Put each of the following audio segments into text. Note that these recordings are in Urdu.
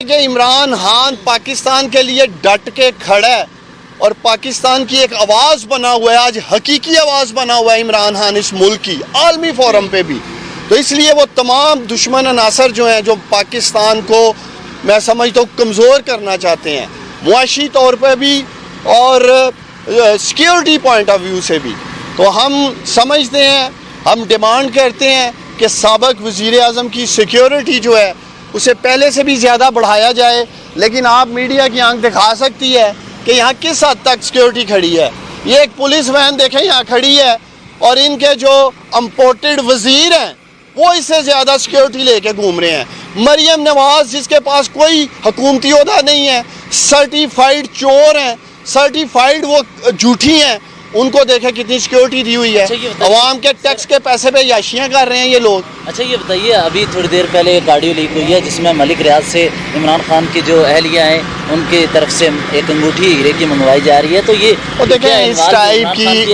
کہ عمران خان پاکستان کے لیے ڈٹ کے کھڑا ہے اور پاکستان کی ایک آواز بنا ہوا ہے، آج حقیقی آواز بنا ہوا ہے عمران خان اس ملک کی عالمی فورم پہ بھی. تو اس لیے وہ تمام دشمن عناصر جو ہیں جو پاکستان کو میں سمجھتا ہوں کمزور کرنا چاہتے ہیں معاشی طور پہ بھی اور سیکیورٹی پوائنٹ آف ویو سے بھی، تو ہم سمجھتے ہیں، ہم ڈیمانڈ کرتے ہیں کہ سابق وزیر اعظم کی سیکیورٹی جو ہے اسے پہلے سے بھی زیادہ بڑھایا جائے. لیکن آپ میڈیا کی آنکھ دکھا سکتی ہے کہ یہاں کس حد تک سیکیورٹی کھڑی ہے. یہ ایک پولیس وین دیکھیں یہاں کھڑی ہے اور ان کے جو امپورٹڈ وزیر ہیں وہ اس سے زیادہ سیکیورٹی لے کے گھوم رہے ہیں. مریم نواز جس کے پاس کوئی حکومتی عہدہ نہیں ہے، سرٹیفائیڈ چور ہیں، سرٹیفائیڈ وہ جھوٹی ہیں، ان کو دیکھیں کتنی سیکیورٹی دی ہوئی ہے. عوام کے ٹیکس کے پیسے پہ یاشیاں کر رہے ہیں یہ لوگ. اچھا یہ بتائیے، ابھی تھوڑی دیر پہلے ایک آڈیو لیک ہوئی ہے جس میں ملک ریاض سے عمران خان کی جو اہلیہ ہیں ان کی طرف سے ایک انگوٹھی ہیرے کی منگوائی جا رہی ہے، تو یہ دیکھیں اس ٹائپ کی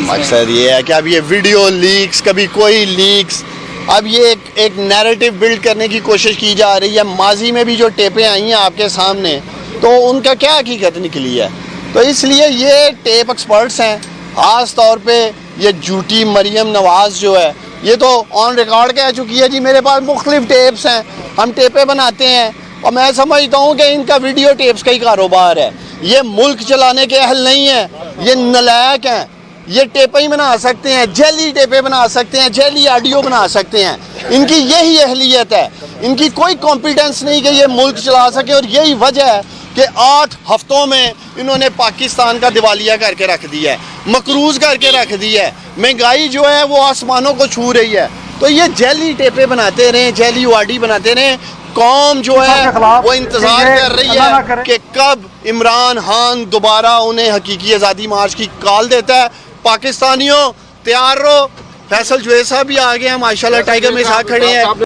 مقصد یہ ہے کہ اب یہ ویڈیو لیکس، کبھی کوئی لیکس، اب یہ ایک نیریٹو بلڈ کرنے کی کوشش کی جا رہی ہے. ماضی میں بھی جو ٹیپیں آئی ہیں آپ کے سامنے تو ان کا کیا حقیقت نکلی ہے. تو اس لیے یہ ٹیپ ایکسپرٹس ہیں، خاص طور پہ یہ جھوٹی مریم نواز جو ہے یہ تو آن ریکارڈ کہہ چکی ہے جی میرے پاس مختلف ٹیپس ہیں، ہم ٹیپیں بناتے ہیں. اور میں سمجھتا ہوں کہ ان کا ویڈیو ٹیپس کا ہی کاروبار ہے. یہ ملک چلانے کے اہل نہیں ہیں، یہ نالائق ہیں. یہ ٹیپیں ہی بنا سکتے ہیں، جعلی ٹیپیں بنا سکتے ہیں، جعلی آڈیو بنا سکتے ہیں. ان کی یہی اہلیت ہے، ان کی کوئی کمپیٹنس نہیں کہ یہ ملک چلا سکے. اور یہی وجہ ہے کہ 8 ہفتوں میں انہوں نے پاکستان کا دیوالیہ کر کے رکھ دیا ہے، مقروض کر کے رکھ دیا ہے. مہنگائی جو ہے وہ آسمانوں کو چھو رہی ہے. تو یہ جعلی ٹیپیں بناتے رہیں، جعلی واڈی بناتے رہیں. قوم جو ہے وہ انتظار کر رہی ہے کہ کب عمران خان دوبارہ انہیں حقیقی آزادی مارچ کی کال دیتا ہے. پاکستانیوں تیار رہو. فیصل جوید صاحب بھی آ گئے ہیں ماشاءاللہ، ٹائیگر میں ساتھ کھڑے ہیں.